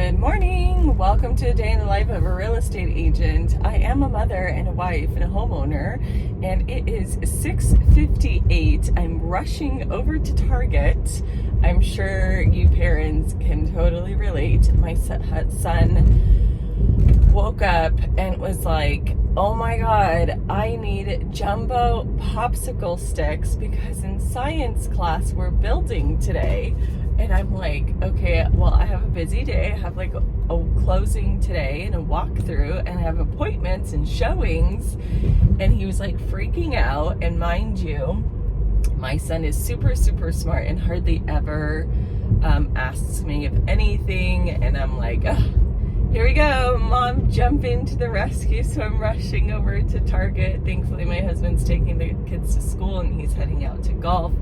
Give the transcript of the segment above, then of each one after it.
Good morning. Welcome to a day in the life of a real estate agent. I am a mother and a wife and a homeowner, and it is 6:58. I'm rushing over to Target. I'm sure you parents can totally relate. My son woke up and was like, oh my God, I need jumbo popsicle sticks because in science class we're building today. And I'm like, okay, well, I have a busy day. I have like a closing today and a walkthrough, and I have appointments and showings. And he was like freaking out. And mind you, my son is super, super smart and hardly ever asks me of anything. And I'm like, here we go, Mom, jump into the rescue. So I'm rushing over to Target. Thankfully, my husband's taking the kids to school and he's heading out to golf.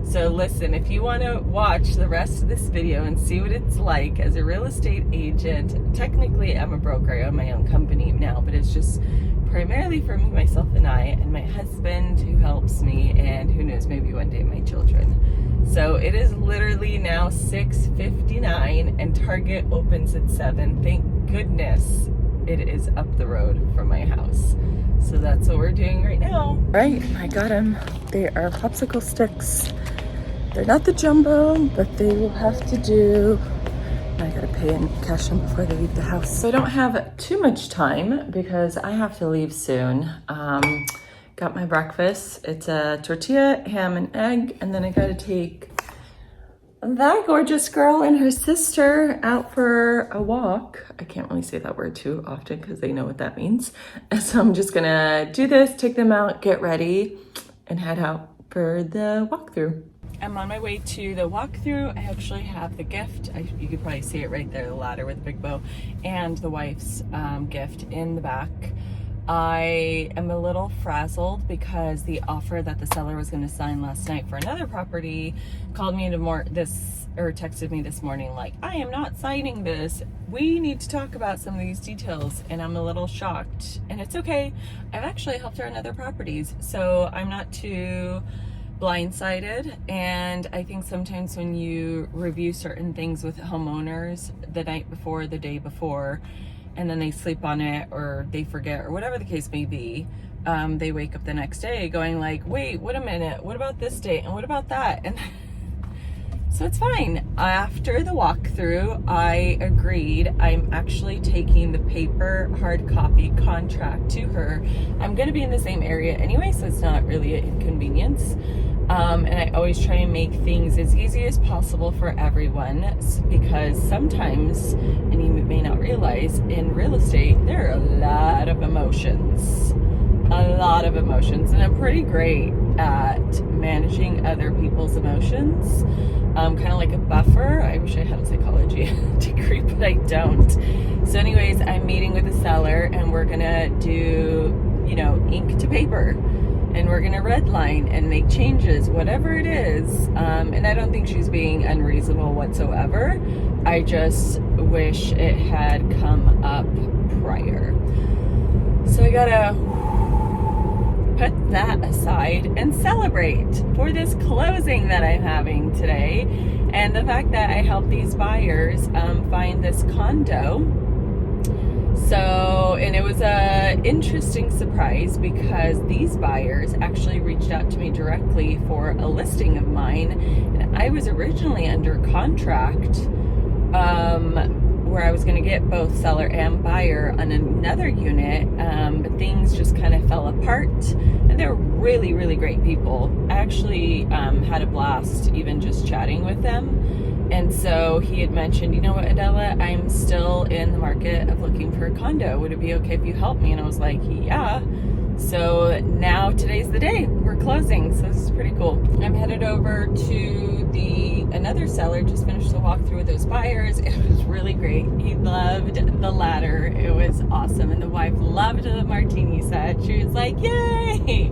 So listen, if you want to watch the rest of this video and see what it's like as a real estate agent, technically I'm a broker, I own my own company now, but it's just primarily for me, myself, and I, and my husband who helps me, and who knows, maybe one day my children. So it is literally now 6:59 and Target opens at 7. Thank goodness it is up the road from my house. So that's what we're doing right now. Right, I got them. They are popsicle sticks. They're not the jumbo, but they will have to do. I gotta pay and cash them before they leave the house. So I don't have too much time because I have to leave soon. Got my breakfast. It's a tortilla, ham, and egg, and then I gotta take that gorgeous girl and her sister out for a walk. I can't really say that word too often because they know what that means. So I'm just gonna do this, take them out, get ready, and head out for the walkthrough. I'm on my way to the walkthrough. I actually have the gift. You could probably see it right there, the ladder with the big bow, and the wife's gift in the back. I am a little frazzled because the offer that the seller was going to sign last night for another property called me into texted me this morning like, I am not signing this. We need to talk about some of these details. And I'm a little shocked, and it's okay. I've actually helped her on other properties, so I'm not too blindsided. And I think sometimes when you review certain things with homeowners the night before, the day before, and then they sleep on it or they forget or whatever the case may be, they wake up the next day going like, wait a minute, what about this date and what about that? And so it's fine. After the walkthrough, I agreed. I'm actually taking the paper hard copy contract to her. I'm going to be in the same area anyway, so it's not really an inconvenience. And I always try and make things as easy as possible for everyone, because sometimes, and you may not realize, in real estate, there are a lot of emotions. And I'm pretty great at managing other people's emotions. Kind of like a buffer. I wish I had a psychology degree, but I don't. So anyways, I'm meeting with the seller and we're gonna do, ink to paper. And we're gonna redline and make changes, whatever it is. And I don't think she's being unreasonable whatsoever. I just wish it had come up prior. So I gotta put that aside and celebrate for this closing that I'm having today. And the fact that I helped these buyers find this condo. So, and it was a interesting surprise because these buyers actually reached out to me directly for a listing of mine. And I was originally under contract where I was going to get both seller and buyer on another unit, but things just kind of fell apart. And they're really, really great people. I actually had a blast even just chatting with them. And so he had mentioned, you know what, Adela, I'm still in the market of looking for a condo. Would it be okay if you help me? And I was like, yeah. So now today's the day. We're closing. So this is pretty cool. I'm headed over to another seller, just finished the walkthrough with those buyers. It was really great. He loved the ladder. It was awesome. And the wife loved the martini set. She was like, yay.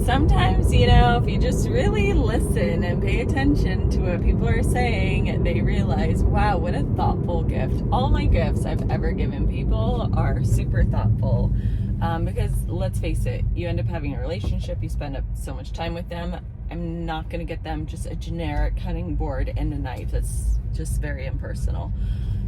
Sometimes, if you just really listen and pay attention to what people are saying, they realize, wow, what a thoughtful gift. All my gifts I've ever given people are super thoughtful. Because let's face it, you end up having a relationship, you spend up so much time with them. I'm not going to get them just a generic cutting board and a knife. That's just very impersonal.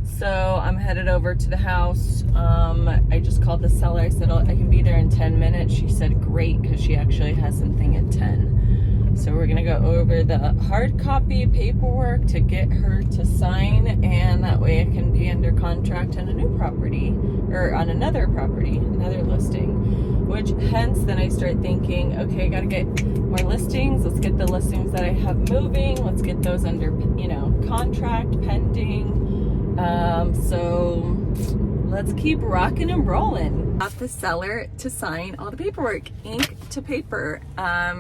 So I'm headed over to the house. I just called the seller. I said I can be there in 10 minutes. She said great, because she actually has something at 10. So we're gonna go over the hard copy paperwork to get her to sign, and that way I can be under contract on a new property, or on another property, another listing. Which hence then I start thinking, okay, I gotta get more listings. Let's get the listings that I have moving. Let's get those under, contract, pending. So let's keep rocking and rolling. Got the seller to sign all the paperwork, ink to paper.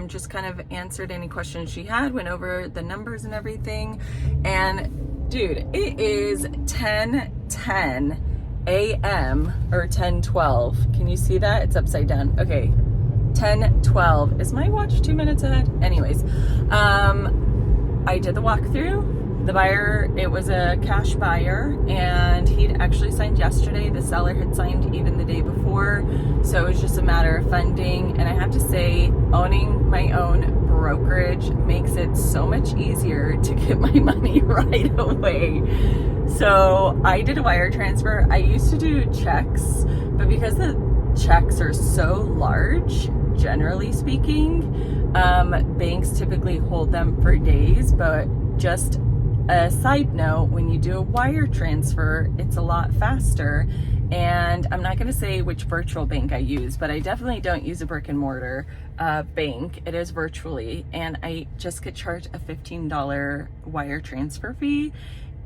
Just kind of answered any questions she had, went over the numbers and everything. And dude, it is 10:10 a.m. or 10:12. Can you see that? It's upside down. Okay, 10:12. Is my watch 2 minutes ahead? Anyways, I did the walkthrough. The buyer, it was a cash buyer, and he'd actually signed yesterday. The seller had signed even the day before. So it was just a matter of funding. And I have to say, owning my own brokerage makes it so much easier to get my money right away. So I did a wire transfer. I used to do checks, but because the checks are so large, generally speaking, banks typically hold them for days. But just a side note, when you do a wire transfer, it's a lot faster. And I'm not going to say which virtual bank I use, but I definitely don't use a brick and mortar bank. It is virtually, and I just get charged a $15 wire transfer fee.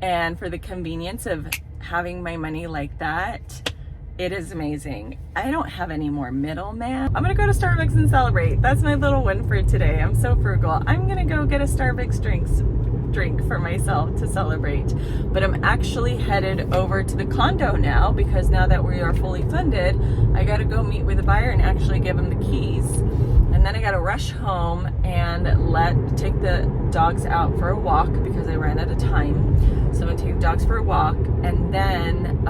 And for the convenience of having my money like that, it is amazing. I don't have any more middleman. I'm gonna go to Starbucks and celebrate. That's my little win for today. I'm so frugal. I'm gonna go get a Starbucks drink for myself to celebrate. But I'm actually headed over to the condo now, because now that we are fully funded, I gotta go meet with the buyer and actually give him the keys. And then I gotta rush home and take the dogs out for a walk, because I ran out of time. So I'm gonna take the dogs for a walk, and then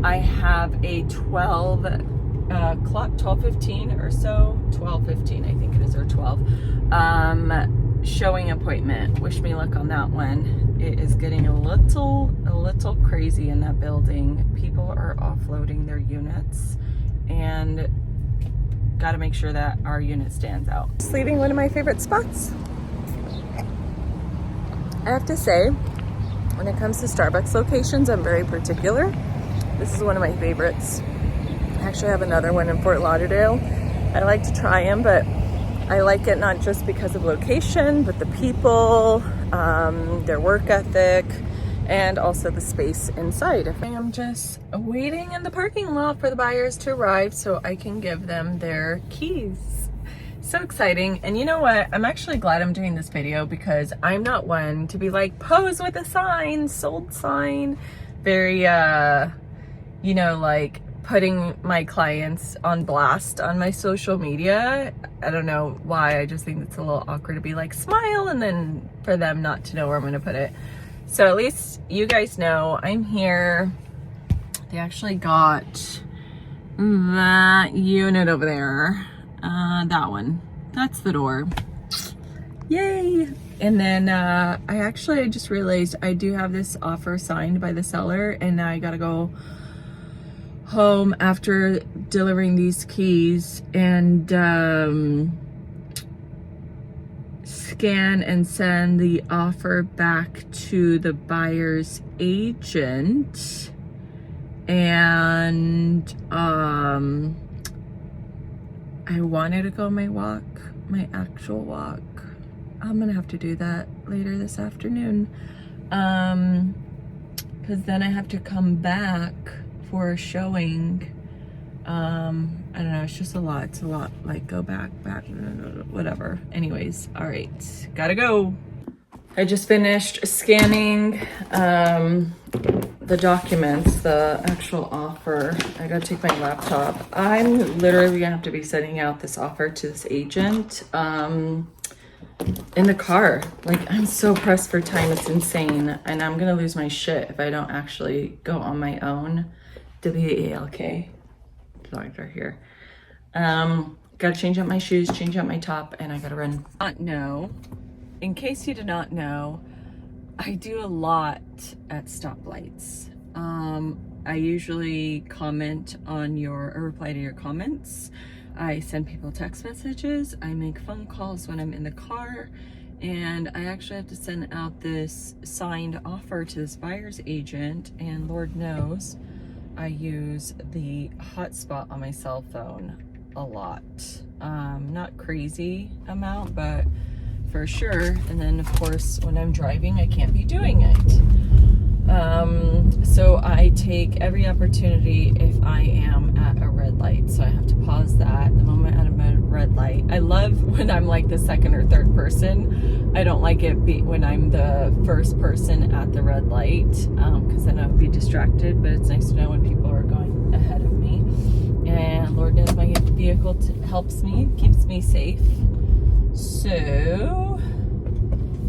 I have a 12:15 or so, 12:15 I think it is, or 12, showing appointment. Wish me luck on that one. It is getting a little crazy in that building. People are offloading their units, and got to make sure that our unit stands out. Just leaving one of my favorite spots. I have to say, when it comes to Starbucks locations, I'm very particular. This is one of my favorites. I actually have another one in Fort Lauderdale. I like to try them, but I like it not just because of location, but the people, their work ethic, and also the space inside. I am just waiting in the parking lot for the buyers to arrive so I can give them their keys. So exciting. And you know what? I'm actually glad I'm doing this video, because I'm not one to be like, pose with a sign, sold sign. Very, like putting my clients on blast on my social media. I don't know why. I just think it's a little awkward to be like, smile, and then for them not to know where I'm going to put it. So at least you guys know I'm here. They actually got that unit over there. That one. That's the door. Yay! And then I just realized I do have this offer signed by the seller, and now I gotta go home after delivering these keys and scan and send the offer back to the buyer's agent. And I wanted to go my actual walk. I'm gonna have to do that later this afternoon, because then I have to come back for a showing. I don't know, it's just a lot. It's a lot, like go back, whatever. Anyways, all right, gotta go. I just finished scanning the documents, the actual offer. I gotta take my laptop. I'm literally gonna have to be sending out this offer to this agent in the car. Like, I'm so pressed for time, it's insane. And I'm gonna lose my shit if I don't actually go on my own. W-A-L-K, doctor here. Gotta change out my shoes, change out my top, and I gotta run. In case you did not know, I do a lot at stoplights. I usually comment on or reply to your comments. I send people text messages. I make phone calls when I'm in the car. And I actually have to send out this signed offer to this buyer's agent. And Lord knows, I use the hotspot on my cell phone a lot. Not crazy amount, but for sure. And then of course, when I'm driving, I can't be doing it. So I take every opportunity if I am at a red light. So I have to pause that the moment I'm at a red light. I love when I'm like the second or third person. I don't like it when I'm the first person at the red light, because then I'll be distracted, but it's nice to know when people are going ahead of me. And Lord knows my vehicle helps me, keeps me safe. So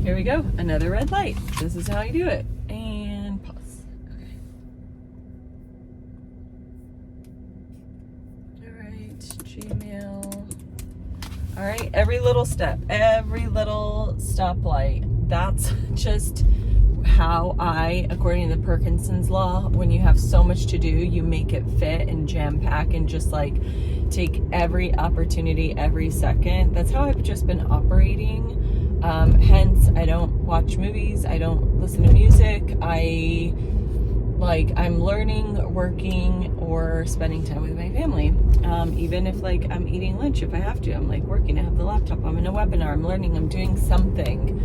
here we go, another red light. This is how I do it. And pause. Okay. All right, Gmail. All right, every little step, every little stoplight. That's just how according to the Parkinson's law, when you have so much to do, you make it fit and jam pack and just like take every opportunity every second. That's how I've just been operating. Hence, I don't watch movies. I don't listen to music. I'm learning, working, or spending time with my family. Even if like I'm eating lunch, if I have to, I'm like working, I have the laptop, I'm in a webinar, I'm learning, I'm doing something.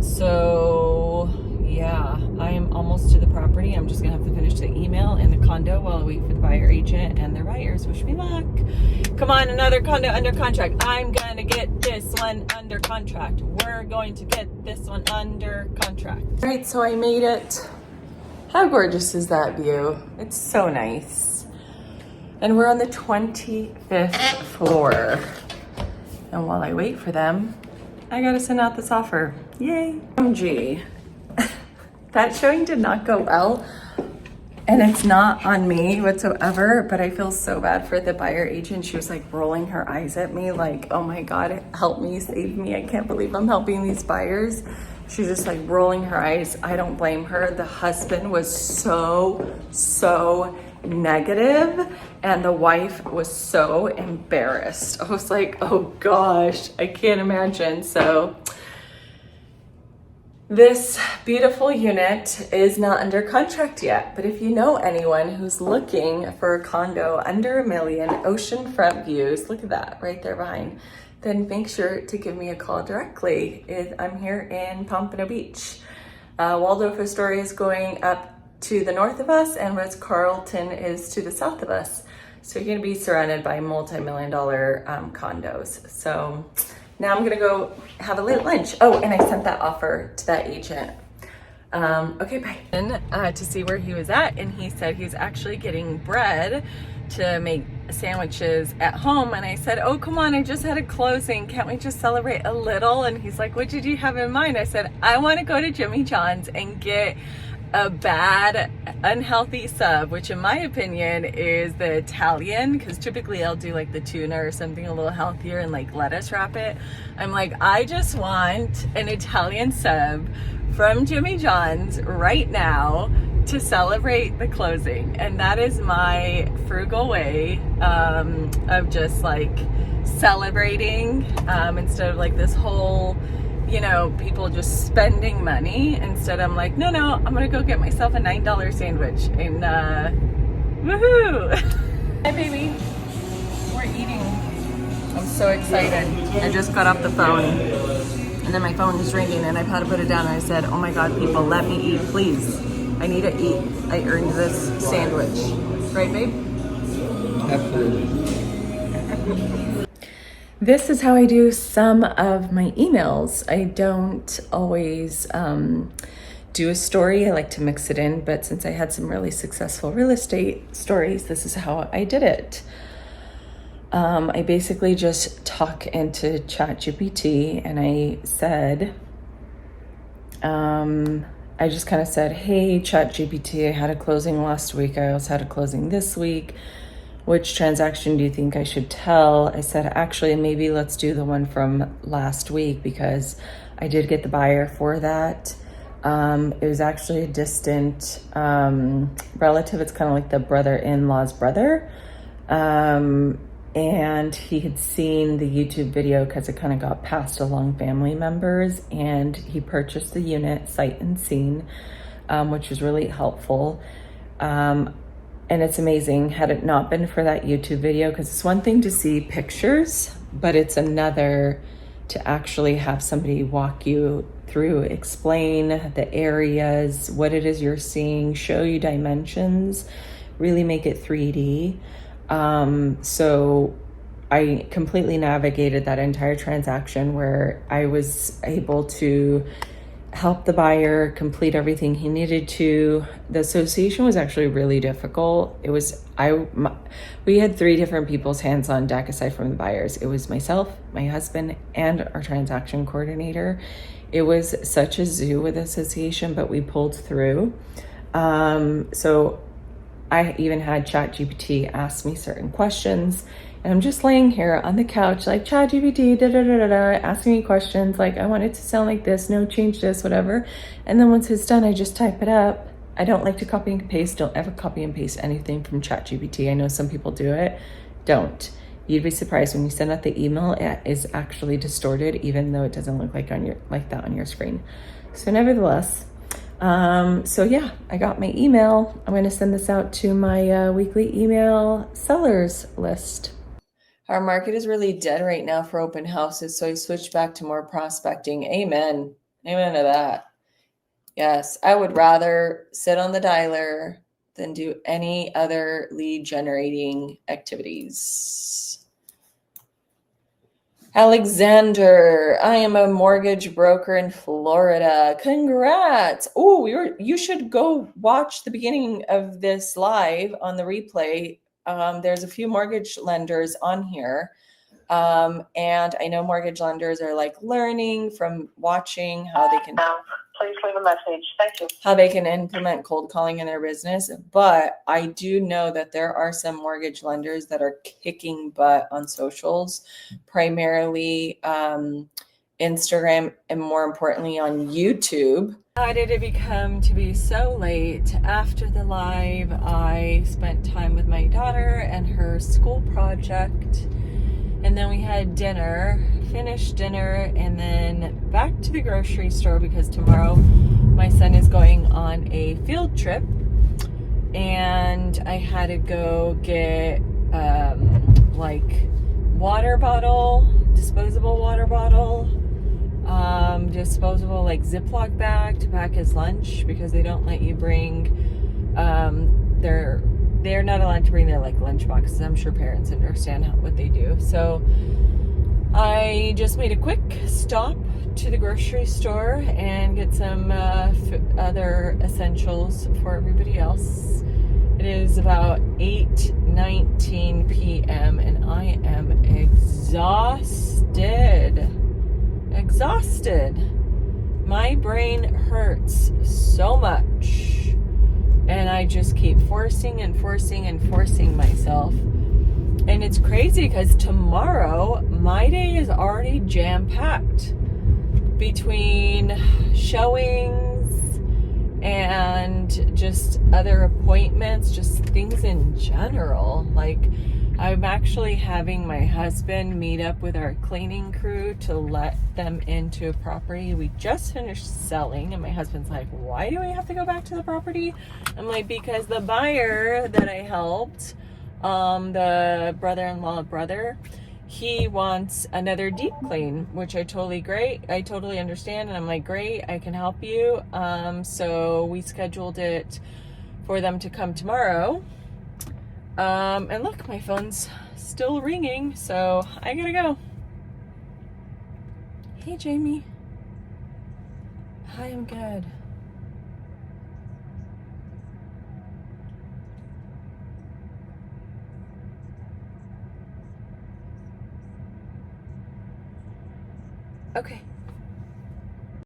So yeah, I am almost to the property. I'm just gonna have to finish the email and the condo while I wait for the buyer agent and their buyers. Wish me luck. Come on, another condo under contract. I'm gonna get this one under contract. We're going to get this one under contract. All right, so I made it. How gorgeous is that view? It's so nice. And we're on the 25th floor. And while I wait for them, I gotta send out this offer. Yay. OMG. That showing did not go well. And it's not on me whatsoever, but I feel so bad for the buyer agent. She was like rolling her eyes at me like, oh my God, help me, save me. I can't believe I'm helping these buyers. She's just like rolling her eyes. I don't blame her. The husband was so negative, and the wife was so embarrassed. I was like, oh gosh, I can't imagine. So this beautiful unit is not under contract yet, but if you know anyone who's looking for a condo under $1 million, oceanfront views, look at that right there behind, then make sure to give me a call directly. I'm here in Pompano Beach. Waldorf Astoria is going up to the north of us, and Ritz-Carlton is to the south of us. So you're gonna be surrounded by multi-million-dollar condos. So now I'm gonna go have a late lunch. Oh, and I sent that offer to that agent. Okay, bye. And to see where he was at, and he said he's actually getting bread to make sandwiches at home. And I said, oh, come on, I just had a closing. Can't we just celebrate a little? And he's like, what did you have in mind? I said, I wanna go to Jimmy John's and get a bad, unhealthy sub, which in my opinion is the Italian, because typically I'll do like the tuna or something a little healthier and like lettuce wrap it. I'm like, I just want an Italian sub from Jimmy John's right now to celebrate the closing. And that is my frugal way of just like celebrating, instead of like this whole, you know, people just spending money. Instead, I'm like, no, I'm gonna go get myself a $9 sandwich and woohoo! Hi, baby. We're eating. I'm so excited. I just got off the phone, and then my phone is ringing, and I've had to put it down. And I said, oh my God, people, let me eat, please. I need to eat. I earned this sandwich. Right, babe? Absolutely. This is how I do some of my emails. I don't always do a story. I like to mix it in, but since I had some really successful real estate stories, this is how I did it. I basically just talk into ChatGPT, and I said, I just kind of said, hey, ChatGPT, I had a closing last week. I also had a closing this week. Which transaction do you think I should tell? I said, actually, maybe let's do the one from last week, because I did get the buyer for that. It was actually a distant relative. It's kind of like the brother-in-law's brother. And he had seen the YouTube video because it kind of got passed along family members, and he purchased the unit sight unseen, which was really helpful. And it's amazing. Had it not been for that YouTube video, because it's one thing to see pictures, but it's another to actually have somebody walk you through, explain the areas, what it is you're seeing, show you dimensions, really make it 3D. So I completely navigated that entire transaction where I was able to help the buyer complete everything he needed to. The association was actually really difficult. It was, we had 3 different people's hands on deck aside from the buyers. It was myself, my husband, and our transaction coordinator. It was such a zoo with the association, but we pulled through. So I even had ChatGPT ask me certain questions, and I'm just laying here on the couch like, ChatGPT, asking me questions like, I want it to sound like this, no, change this, whatever. And then once it's done, I just type it up. I don't like to copy and paste. Don't ever copy and paste anything from ChatGPT. I know some people do it. Don't. You'd be surprised when you send out the email, it is actually distorted, even though it doesn't look like that on your screen. So nevertheless, so yeah, I got my email. I'm going to send this out to my weekly email sellers list. Our market is really dead right now for open houses, so I switched back to more prospecting. Amen. Amen to that. Yes, I would rather sit on the dialer than do any other lead generating activities. Alexander, I am a mortgage broker in Florida. Congrats. Oh, you should go watch the beginning of this live on the replay. There's a few mortgage lenders on here. And I know mortgage lenders are like learning from watching how they can... Please leave a message. Thank you. How they can implement cold calling in their business. But I do know that there are some mortgage lenders that are kicking butt on socials, primarily Instagram, and more importantly on YouTube. How did it become to be so late? After the live, I spent time with my daughter and her school project. And then we had dinner, finished dinner, and then back to the grocery store because tomorrow my son is going on a field trip. And I had to go get like water bottle, disposable water bottle, disposable like Ziploc bag to pack his lunch because they don't let you bring they're not allowed to bring their like lunch boxes. I'm sure parents understand what they do. So I just made a quick stop to the grocery store and get some other essentials for everybody else. It is about 8:19 p.m. and I am exhausted. My brain hurts so much. And I just keep forcing myself. And it's crazy because tomorrow, my day is already jam-packed between showings and just other appointments, just things in general. Like, I'm actually having my husband meet up with our cleaning crew to let them into a property we just finished selling. And my husband's like, why do we have to go back to the property? I'm like, because the buyer that I helped, the brother-in-law brother, he wants another deep clean, which I totally understand. And I'm like, great, I can help you. So we scheduled it for them to come tomorrow. And look, my phone's still ringing, so I gotta go. Hey, Jamie. Hi, I'm good. Okay.